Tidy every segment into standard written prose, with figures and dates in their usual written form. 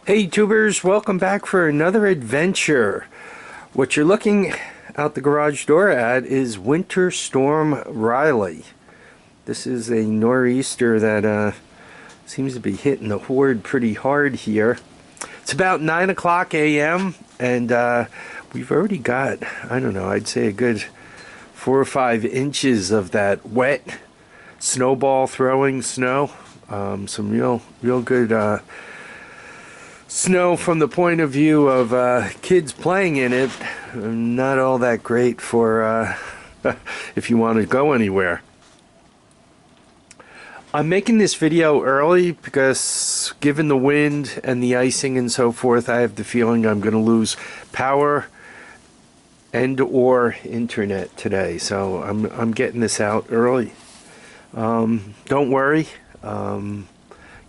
Hey tubers, welcome back for another adventure. What you're looking out the garage door at is Winter Storm Riley. This is a nor'easter that seems to be hitting the horde pretty hard here. It's about 9 o'clock a.m. and we've already got, I don't know, I'd say a good 4 or 5 inches of that wet snowball throwing snow. Some real good snow from the point of view of kids playing in it. Not all that great for if you want to go anywhere. I'm making this video early because given the wind and the icing and so forth, I have the feeling I'm going to lose power and or internet today. So I'm getting this out early. Don't worry.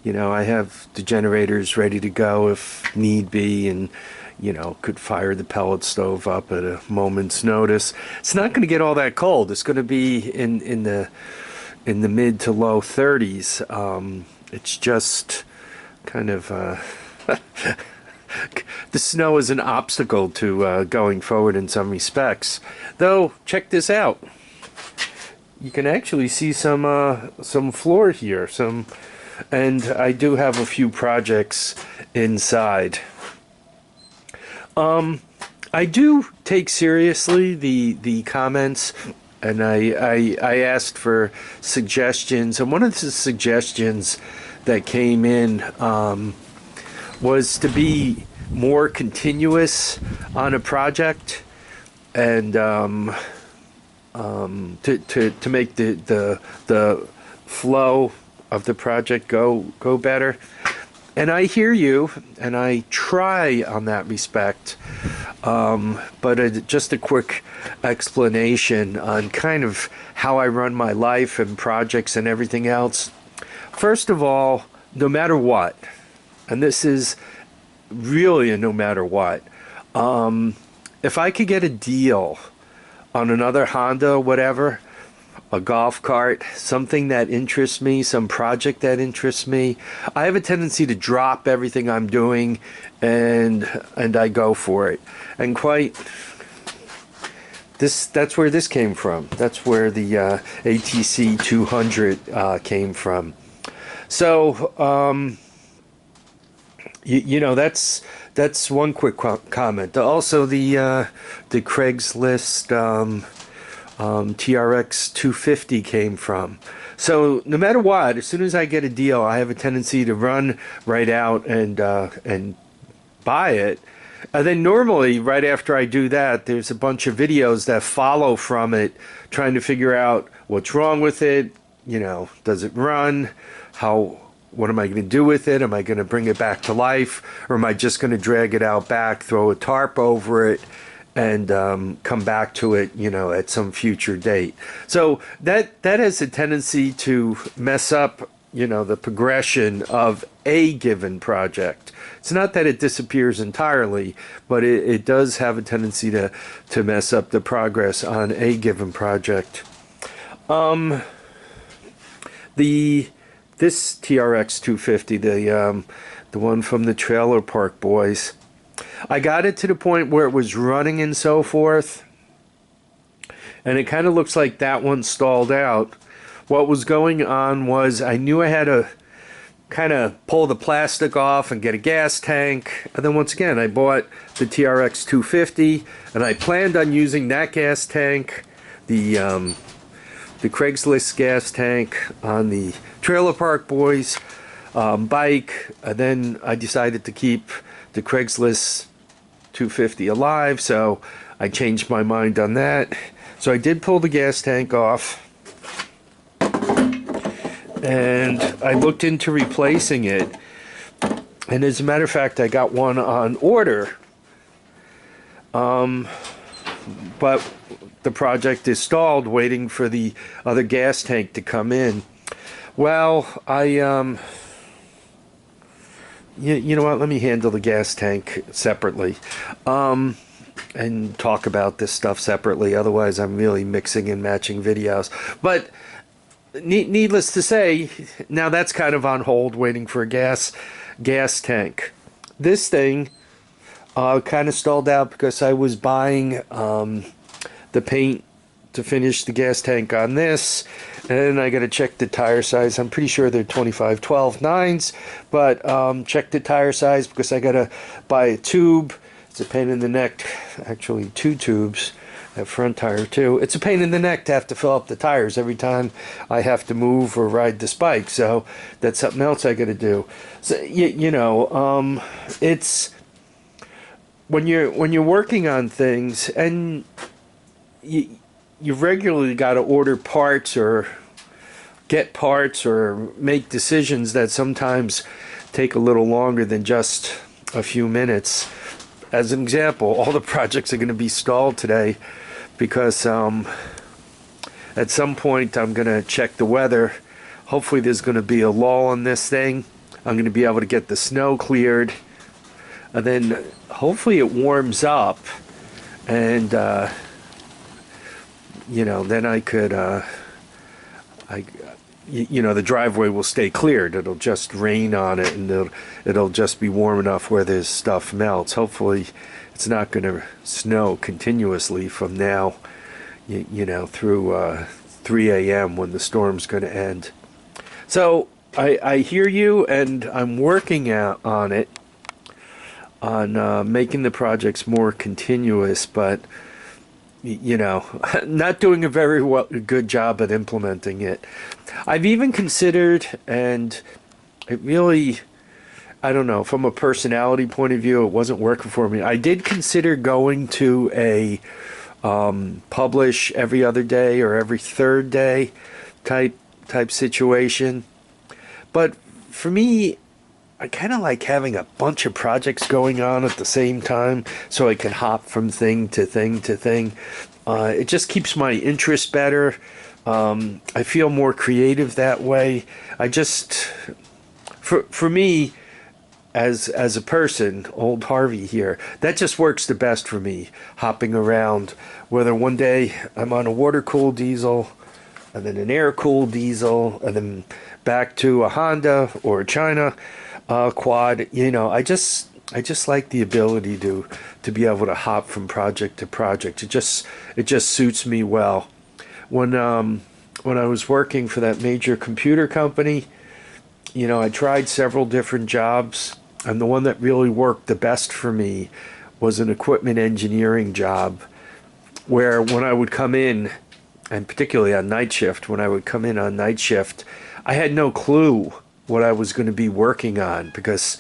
You know, I have the generators ready to go if need be, and you know, could fire the pellet stove up at a moment's notice. It's not going to get all that cold. It's going to be in the mid to low 30s. It's just kind of the snow is an obstacle to going forward in some respects. Though, check this out. You can actually see some floor here, and I do have a few projects inside. I do take seriously the comments, and I asked for suggestions, and one of the suggestions that came in was to be more continuous on a project, and to make the flow of the project go better. And I hear you, and I try on that respect, but just a quick explanation on kind of how I run my life and projects and everything else. First of all, no matter what, and this is really a no matter what, if I could get a deal on another Honda or whatever, a golf cart, something that interests me, some project that interests me, I have a tendency to drop everything I'm doing and I go for it. And that's where this came from. That's where the ATC 200 came from. So you know, that's one quick comment. Also the Craigslist TRX 250 came from. So no matter what, as soon as I get a deal, I have a tendency to run right out and buy it. And then normally, right after I do that, there's a bunch of videos that follow from it, trying to figure out what's wrong with it. You know, does it run? What am I going to do with it? Am I going to bring it back to life, or am I just going to drag it out back, throw a tarp over it, and come back to it, you know, at some future date? So that has a tendency to mess up, you know, the progression of a given project. It's not that it disappears entirely, but it does have a tendency to mess up the progress on a given project. This TRX 250, the one from the Trailer Park Boys, I got it to the point where it was running and so forth, and it kind of looks like that one stalled out. What was going on was I knew I had to kind of pull the plastic off and get a gas tank, and then once again I bought the TRX 250, and I planned on using that gas tank, the Craigslist gas tank on the Trailer Park Boys bike, and then I decided to keep the Craigslist 250 alive, so I changed my mind on that. So I did pull the gas tank off, and I looked into replacing it, and as a matter of fact I got one on order, but the project is stalled waiting for the other gas tank to come in. Well, you know what, let me handle the gas tank separately, and talk about this stuff separately. Otherwise I'm really mixing and matching videos. But needless to say, now that's kind of on hold, waiting for a gas tank. this thing kind of stalled out because I was buying the paint to finish the gas tank on this, and I got to check the tire size. I'm pretty sure they're 25/12 9s, but check the tire size because I got to buy a tube. It's a pain in the neck, actually 2 tubes, that front tire too. It's a pain in the neck to have to fill up the tires every time I have to move or ride this bike, so that's something else I got to do. So it's when you're working on things, and you regularly got to order parts or get parts or make decisions that sometimes take a little longer than just a few minutes. As an example, all the projects are going to be stalled today because at some point I'm going to check the weather. Hopefully there's going to be a lull on this thing. I'm going to be able to get the snow cleared, and then hopefully it warms up, and then I could the driveway will stay cleared. It'll just rain on it, and it'll just be warm enough where this stuff melts. Hopefully it's not going to snow continuously from now through 3 a.m. when the storm's going to end. So I hear you, and I'm working on it, on making the projects more continuous, but not doing a very good job at implementing it. I've even considered, and it really, I don't know, from a personality point of view, it wasn't working for me. I did consider going to a publish every other day or every third day type situation. But for me, I kind of like having a bunch of projects going on at the same time so I can hop from thing to thing to thing. It just keeps my interest better. I feel more creative that way. For me, as a person, old Harvey here, that just works the best for me, hopping around. Whether one day I'm on a water-cooled diesel, and then an air-cooled diesel, and then back to a Honda or a China quad. I just like the ability to be able to hop from project to project. It just suits me well. When I was working for that major computer company, I tried several different jobs, and the one that really worked the best for me was an equipment engineering job, where when I would come in, and particularly on night shift, when I would come in on night shift, I had no clue what I was going to be working on, because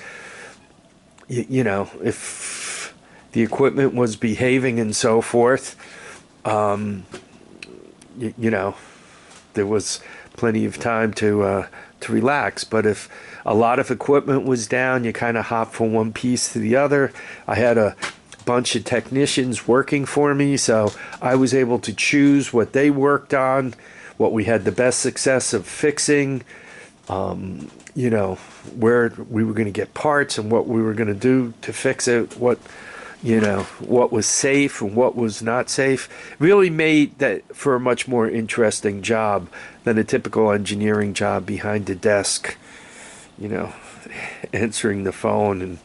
if the equipment was behaving and so forth, there was plenty of time to relax. But if a lot of equipment was down, you kind of hop from one piece to the other. I had a bunch of technicians working for me, so I was able to choose what they worked on, what we had the best success of fixing, where we were going to get parts and what we were going to do to fix it, what was safe and what was not safe. Really made that for a much more interesting job than a typical engineering job behind a desk, answering the phone and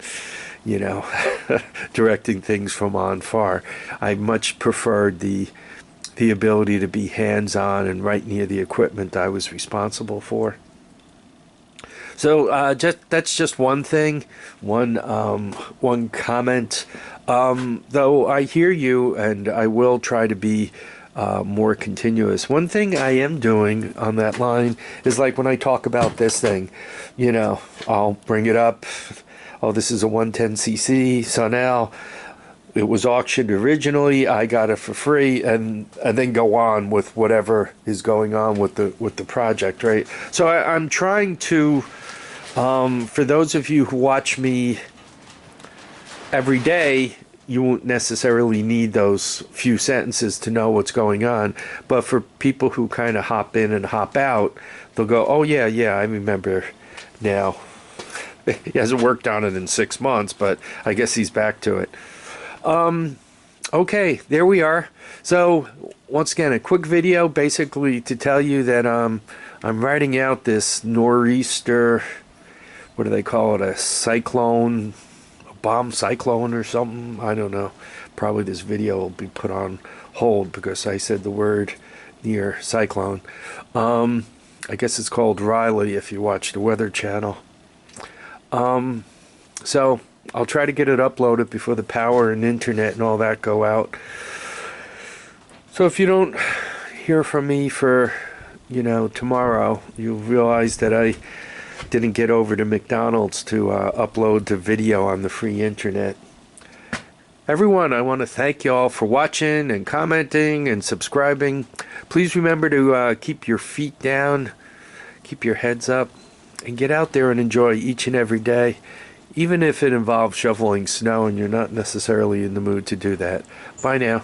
directing things from on far. I much preferred the ability to be hands-on and right near the equipment I was responsible for. So that's just one thing, one comment. Though I hear you, and I will try to be more continuous. One thing I am doing on that line is, like, when I talk about this thing, I'll bring it up. Oh, this is a 110cc Sunel. It was auctioned originally. I got it for free, and then go on with whatever is going on with the project, right? So I'm trying to, for those of you who watch me every day, you won't necessarily need those few sentences to know what's going on. But for people who kind of hop in and hop out, they'll go, "Oh yeah, I remember now." He hasn't worked on it in 6 months, but I guess he's back to it. Okay, there we are. So once again, a quick video basically to tell you that I'm riding out this nor'easter, what do they call it, a cyclone, bomb cyclone or something. I don't know. Probably this video will be put on hold because I said the word near cyclone. I guess it's called Riley if you watch the Weather Channel. So I'll try to get it uploaded before the power and internet and all that go out. So if you don't hear from me for, tomorrow, you'll realize that I didn't get over to McDonald's to upload the video on the free internet. Everyone, I want to thank you all for watching and commenting and subscribing. Please remember to keep your feet down, keep your heads up, and get out there and enjoy each and every day, even if it involves shoveling snow and you're not necessarily in the mood to do that. Bye now.